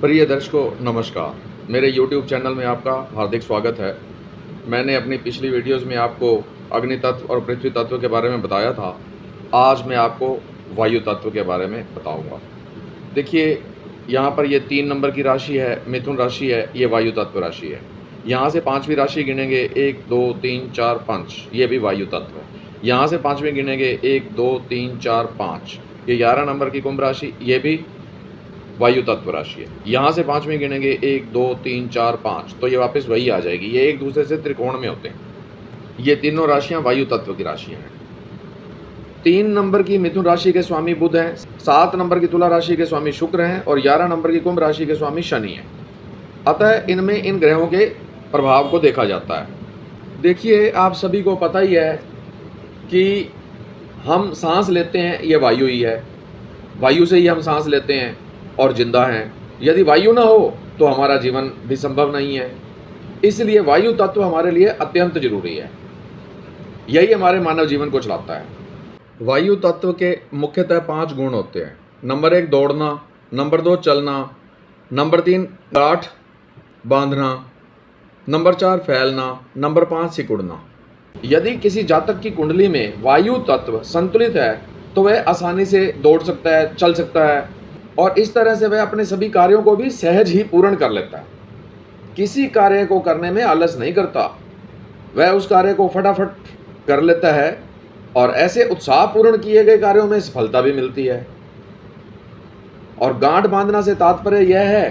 प्रिय दर्शकों नमस्कार। मेरे YouTube चैनल में आपका हार्दिक स्वागत है। मैंने अपनी पिछली वीडियोज़ में आपको अग्नि तत्व और पृथ्वी तत्व के बारे में बताया था। आज मैं आपको वायु तत्व के बारे में बताऊंगा। देखिए, यहाँ पर ये 3 नंबर की राशि है, मिथुन राशि है, ये वायु तत्व राशि है। यहाँ से 5वीं राशि गिनेंगे 1, 2, 3, 4, 5, ये भी वायु तत्व है। यहाँ से 5वीं गिनेंगे 1, 2, 3, 4, 5, ये 11 नंबर की कुंभ राशि, ये भी वायु तत्व राशि है। यहाँ से 5वीं गिनेंगे 1, 2, 3, 4, 5, तो ये वापस वही आ जाएगी। ये एक दूसरे से त्रिकोण में होते हैं। ये तीनों राशियाँ वायु तत्व की राशियाँ हैं। 3 नंबर की मिथुन राशि के स्वामी बुध हैं, 7 नंबर की तुला राशि के स्वामी शुक्र हैं और 11 नंबर की कुंभ राशि के स्वामी शनि हैं। अतः इनमें इन ग्रहों के प्रभाव को देखा जाता है। देखिए, आप सभी को पता ही है कि हम सांस लेते हैं, ये वायु ही है। वायु से ही हम सांस लेते हैं और जिंदा हैं। यदि वायु ना हो तो हमारा जीवन भी संभव नहीं है। इसलिए वायु तत्व हमारे लिए अत्यंत जरूरी है। यही हमारे मानव जीवन को चलाता है। वायु तत्व के मुख्यतः 5 गुण होते हैं। नंबर 1 दौड़ना, नंबर 2 चलना, नंबर 3 गांठ बांधना, नंबर 4 फैलना, नंबर 5 सिकुड़ना। यदि किसी जातक की कुंडली में वायु तत्व संतुलित है तो वह आसानी से दौड़ सकता है, चल सकता है और इस तरह से वह अपने सभी कार्यों को भी सहज ही पूर्ण कर लेता है। किसी कार्य को करने में आलस नहीं करता, वह उस कार्य को फटाफट कर लेता है और ऐसे उत्साहपूर्ण किए गए कार्यों में सफलता भी मिलती है। और गांठ बांधना से तात्पर्य यह है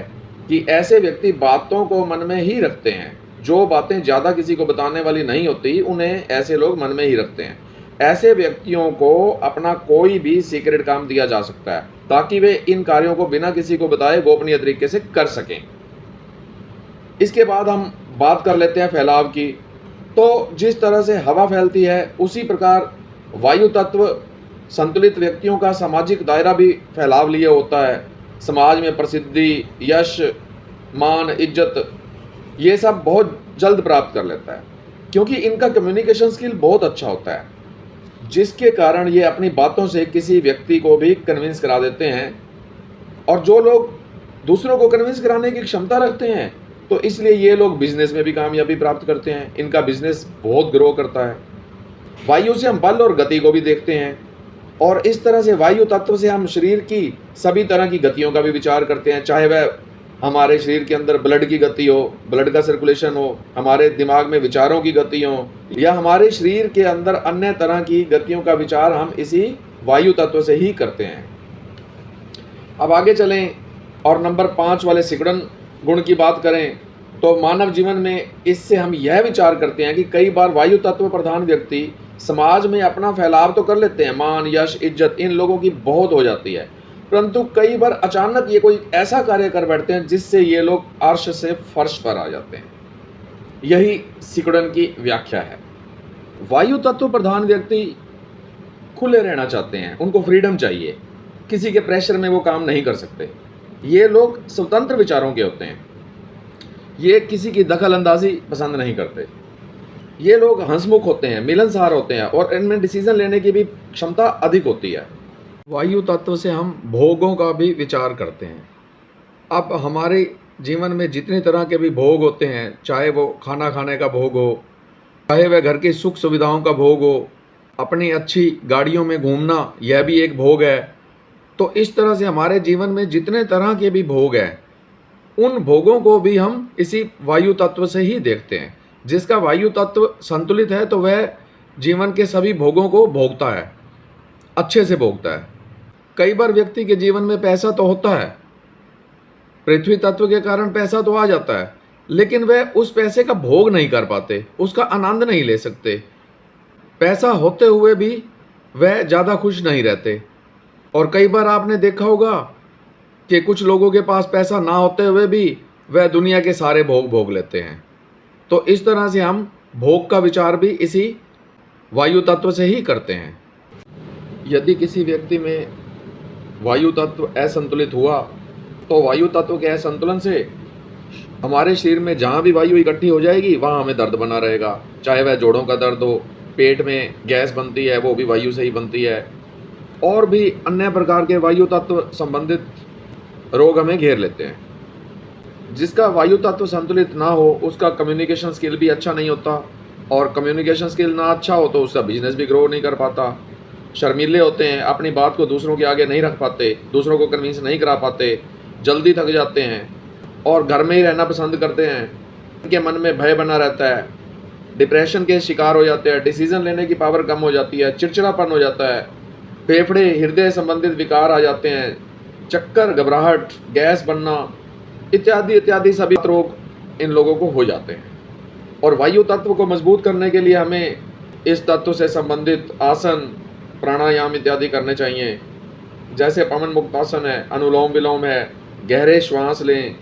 कि ऐसे व्यक्ति बातों को मन में ही रखते हैं। जो बातें ज़्यादा किसी को बताने वाली नहीं होती, उन्हें ऐसे लोग मन में ही रखते हैं। ऐसे व्यक्तियों को अपना कोई भी सीक्रेट काम दिया जा सकता है ताकि वे इन कार्यों को बिना किसी को बताए गोपनीय तरीके से कर सकें। इसके बाद हम बात कर लेते हैं फैलाव की। तो जिस तरह से हवा फैलती है उसी प्रकार वायु तत्व संतुलित व्यक्तियों का सामाजिक दायरा भी फैलाव लिए होता है। समाज में प्रसिद्धि, यश, मान, इज्जत ये सब बहुत जल्द प्राप्त कर लेता है क्योंकि इनका कम्युनिकेशन स्किल बहुत अच्छा होता है, जिसके कारण ये अपनी बातों से किसी व्यक्ति को भी कन्विंस करा देते हैं। और जो लोग दूसरों को कन्विंस कराने की क्षमता रखते हैं तो इसलिए ये लोग बिजनेस में भी कामयाबी प्राप्त करते हैं। इनका बिजनेस बहुत ग्रो करता है। वायु से हम बल और गति को भी देखते हैं और इस तरह से वायु तत्व से हम शरीर की सभी तरह की गतियों का भी विचार करते हैं। चाहे वह हमारे शरीर के अंदर ब्लड की गति हो, ब्लड का सर्कुलेशन हो, हमारे दिमाग में विचारों की गति हो या हमारे शरीर के अंदर अन्य तरह की गतियों का विचार हम इसी वायु तत्व से ही करते हैं। अब आगे चलें और नंबर 5 वाले सिकुड़न गुण की बात करें तो मानव जीवन में इससे हम यह विचार करते हैं कि कई बार वायु तत्व प्रधान व्यक्ति समाज में अपना फैलाव तो कर लेते हैं, मान, यश, इज्जत इन लोगों की बहुत हो जाती है, परंतु कई बार अचानक ये कोई ऐसा कार्य कर बैठते हैं जिससे ये लोग अर्श से फर्श पर आ जाते हैं। यही सिकुड़न की व्याख्या है। वायु तत्व प्रधान व्यक्ति खुले रहना चाहते हैं, उनको फ्रीडम चाहिए, किसी के प्रेशर में वो काम नहीं कर सकते। ये लोग स्वतंत्र विचारों के होते हैं, ये किसी की दखल अंदाजी पसंद नहीं करते। ये लोग हंसमुख होते हैं, मिलनसार होते हैं और इनमें डिसीजन लेने की भी क्षमता अधिक होती है। वायु तत्व से हम भोगों का भी विचार करते हैं। अब हमारे जीवन में जितने तरह के भी भोग होते हैं, चाहे वो खाना खाने का भोग हो, चाहे वह घर की सुख सुविधाओं का भोग हो, अपनी अच्छी गाड़ियों में घूमना यह भी एक भोग है। तो इस तरह से हमारे जीवन में जितने तरह के भी भोग हैं, उन भोगों को भी हम इसी वायु तत्व से ही देखते हैं। जिसका वायु तत्व संतुलित है तो वह जीवन के सभी भोगों को भोगता है, अच्छे से भोगता है। कई बार व्यक्ति के जीवन में पैसा तो होता है, पृथ्वी तत्व के कारण पैसा तो आ जाता है, लेकिन वह उस पैसे का भोग नहीं कर पाते, उसका आनंद नहीं ले सकते। पैसा होते हुए भी वह ज़्यादा खुश नहीं रहते। और कई बार आपने देखा होगा कि कुछ लोगों के पास पैसा ना होते हुए भी वह दुनिया के सारे भोग भोग लेते हैं। तो इस तरह से हम भोग का विचार भी इसी वायु तत्व से ही करते हैं। यदि किसी व्यक्ति में वायु तत्व असंतुलित हुआ तो वायु तत्व के असंतुलन से हमारे शरीर में जहाँ भी वायु इकट्ठी हो जाएगी वहाँ हमें दर्द बना रहेगा। चाहे वह जोड़ों का दर्द हो, पेट में गैस बनती है वो भी वायु से ही बनती है, और भी अन्य प्रकार के वायु तत्व संबंधित रोग हमें घेर लेते हैं। जिसका वायु तत्व संतुलित ना हो उसका कम्युनिकेशन स्किल भी अच्छा नहीं होता, और कम्युनिकेशन स्किल ना अच्छा हो तो उसका बिजनेस भी ग्रो नहीं कर पाता। शर्मीले होते हैं, अपनी बात को दूसरों के आगे नहीं रख पाते, दूसरों को कन्विंस नहीं करा पाते, जल्दी थक जाते हैं और घर में ही रहना पसंद करते हैं। उनके मन में भय बना रहता है, डिप्रेशन के शिकार हो जाते हैं, डिसीजन लेने की पावर कम हो जाती है, चिड़चिड़ापन हो जाता है, फेफड़े हृदय संबंधित विकार आ जाते हैं, चक्कर, घबराहट, गैस बनना इत्यादि इत्यादि सभी रोग इन लोगों को हो जाते हैं। और वायु तत्व को मजबूत करने के लिए हमें इस तत्व से संबंधित आसन, प्राणायाम इत्यादि करने चाहिए। जैसे पवन मुक्तासन है, अनुलोम विलोम है, गहरे श्वास लें,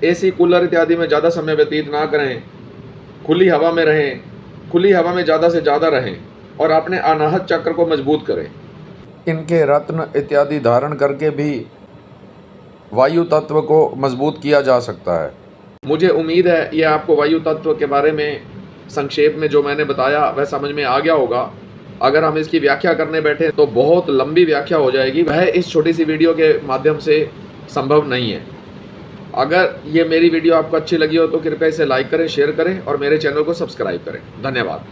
एसी कूलर इत्यादि में ज़्यादा समय व्यतीत ना करें, खुली हवा में रहें, खुली हवा में ज़्यादा से ज़्यादा रहें और अपने अनाहत चक्र को मजबूत करें। इनके रत्न इत्यादि धारण करके भी वायु तत्व को मजबूत किया जा सकता है। मुझे उम्मीद है ये आपको वायु तत्व के बारे में संक्षेप में जो मैंने बताया वह समझ में आ गया होगा। अगर हम इसकी व्याख्या करने बैठे तो बहुत लंबी व्याख्या हो जाएगी, वह इस छोटी सी वीडियो के माध्यम से संभव नहीं है। अगर ये मेरी वीडियो आपको अच्छी लगी हो तो कृपया इसे लाइक करें, शेयर करें और मेरे चैनल को सब्सक्राइब करें। धन्यवाद।